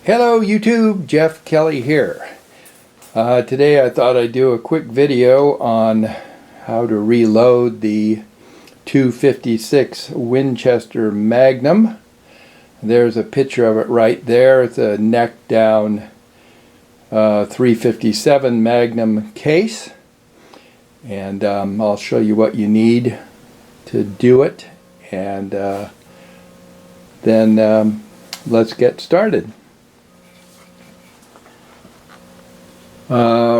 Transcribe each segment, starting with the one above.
Hello YouTube, Jeff Kelly here. Today I thought I'd do a quick video on how to reload the 256 Winchester Magnum. There's a picture of it right there. It's a neck down 357 Magnum case, and I'll show you what you need to do it, and then let's get started.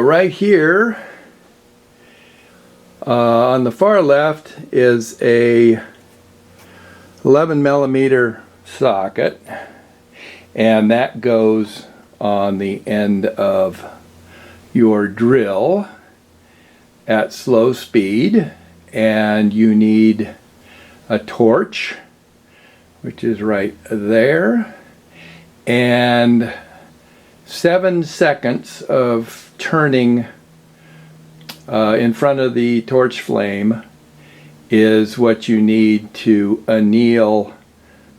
Right here on the far left is a 11 millimeter socket, and that goes on the end of your drill at slow speed, and you need a torch, which is right there, and 7 seconds of turning in front of the torch flame is what you need to anneal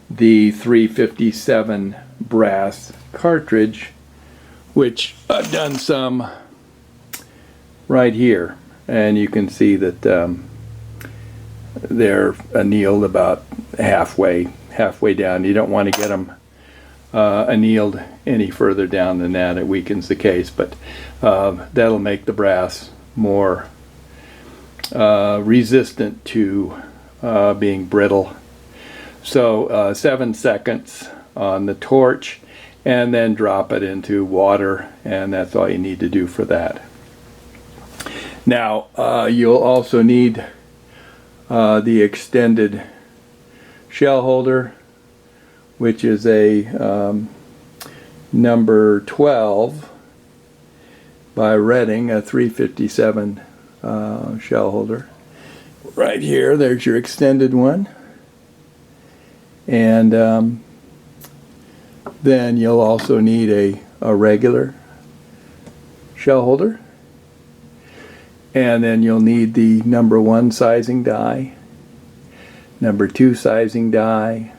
the 357 brass cartridge, which I've done some right here, and you can see that they're annealed about halfway down. You don't want to get them annealed any further down than that. It weakens the case, but that'll make the brass more resistant to being brittle. So 7 seconds on the torch, and then drop it into water, and that's all you need to do for that. Now you'll also need the extended shell holder, which is a number 12 by Redding, a 357 shell holder. Right here, there's your extended one. And then you'll also need a regular shell holder. And then you'll need the number 1 sizing die, number 2 sizing die,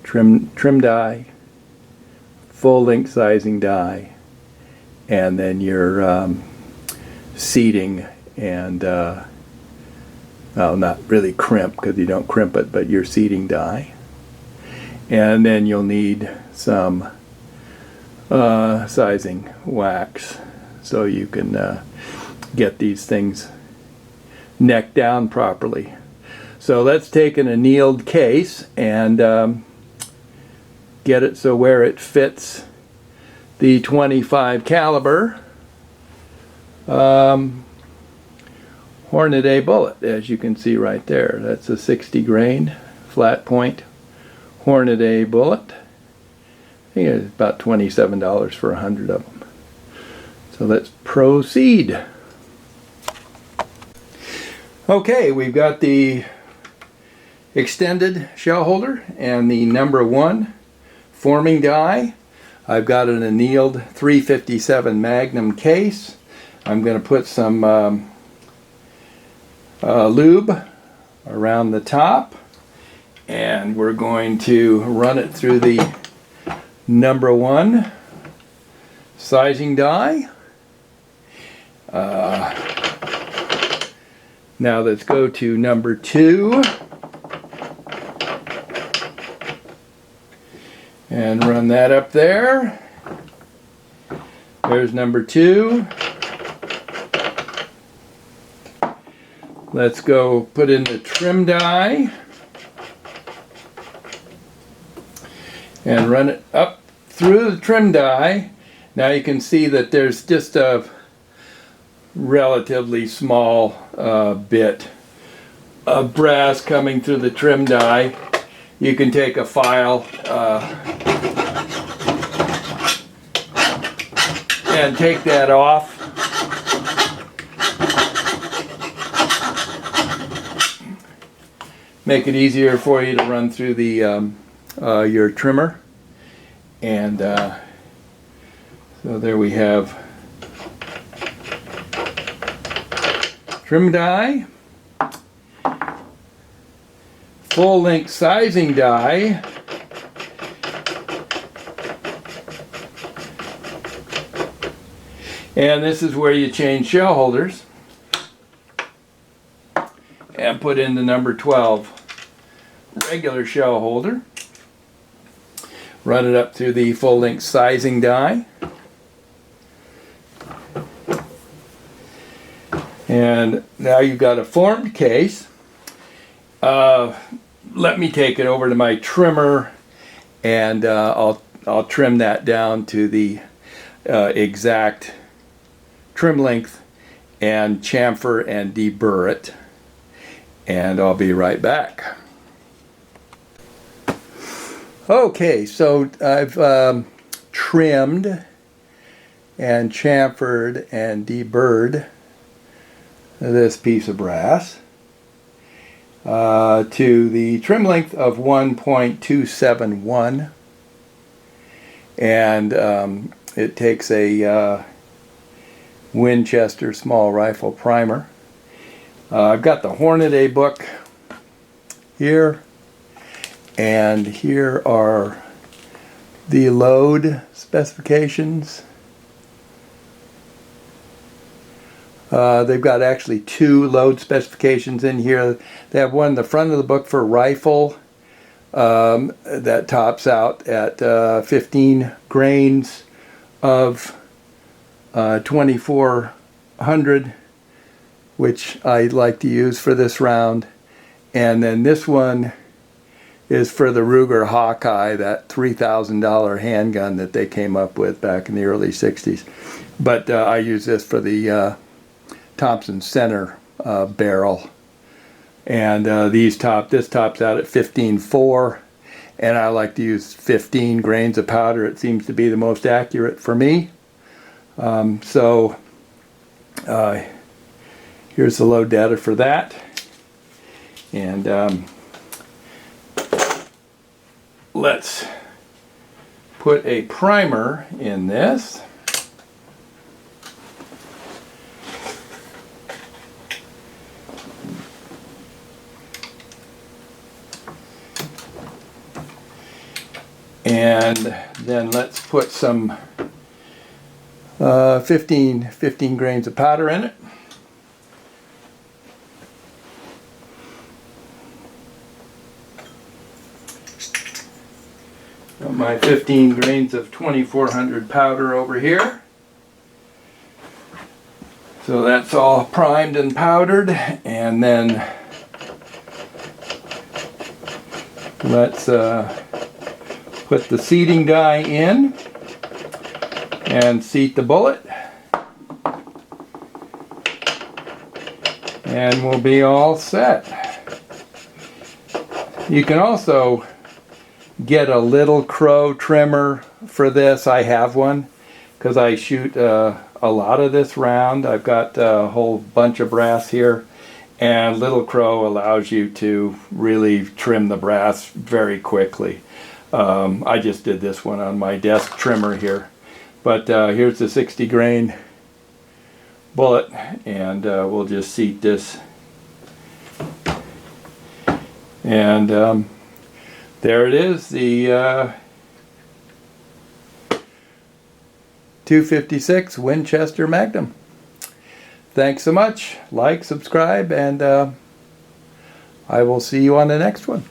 trim die, full length sizing die, and then your seating and well, not really crimp because you don't crimp it, but your seating die. And then you'll need some sizing wax so you can get these things neck down properly. So let's take an annealed case and get it so where it fits the 25 caliber Hornady bullet, as you can see right there. That's a 60 grain flat point Hornady bullet. I think it's about $27 for 100 of them. So let's proceed. Okay, we've got the extended shell holder and the number 1 forming die. I've got an annealed 357 Magnum case. I'm going to put some lube around the top, and we're going to run it through the number 1 sizing die. Now let's go to number 2 and run that up there. There's number 2. Let's go put in the trim die and run it up through the trim die. Now you can see that there's just a relatively small bit of brass coming through the trim die. You can take a file and take that off. Make it easier for you to run through the your trimmer. And so there we have trim die, full length sizing die, And this is where you change shell holders and put in the number 12 regular shell holder. Run it up through the full length sizing die. And now you've got a formed case. Let me take it over to my trimmer, and I'll trim that down to the exact trim length and chamfer and deburr it. And I'll be right back. Okay, so I've trimmed and chamfered and deburred this piece of brass to the trim length of 1.271, and it takes a Winchester small rifle primer. I've got the Hornady book here, and here are the load specifications. They've got actually two load specifications in here. They have one in the front of the book for rifle that tops out at 15 grains of 2400, which I like to use for this round. And then this one is for the Ruger Hawkeye, that $3,000 handgun that they came up with back in the early 60s. But I use this for the Thompson Center barrel, and this tops out at 15.4, and I like to use 15 grains of powder. It seems to be the most accurate for me. So here's the load data for that, and let's put a primer in this. And then let's put some 15 grains of powder in it. Got my 15 grains of 2400 powder over here. So that's all primed and powdered, and then let's put the seating die in and seat the bullet, and we'll be all set. You can also get a little crow trimmer for this. I have one because I shoot a lot of this round. I've got a whole bunch of brass here, and little crow allows you to really trim the brass very quickly. I just did this one on my desk trimmer here, but here's the 60 grain bullet, and we'll just seat this, and there it is, the 256 Winchester Magnum. Thanks so much. Like, subscribe, and I will see you on the next one.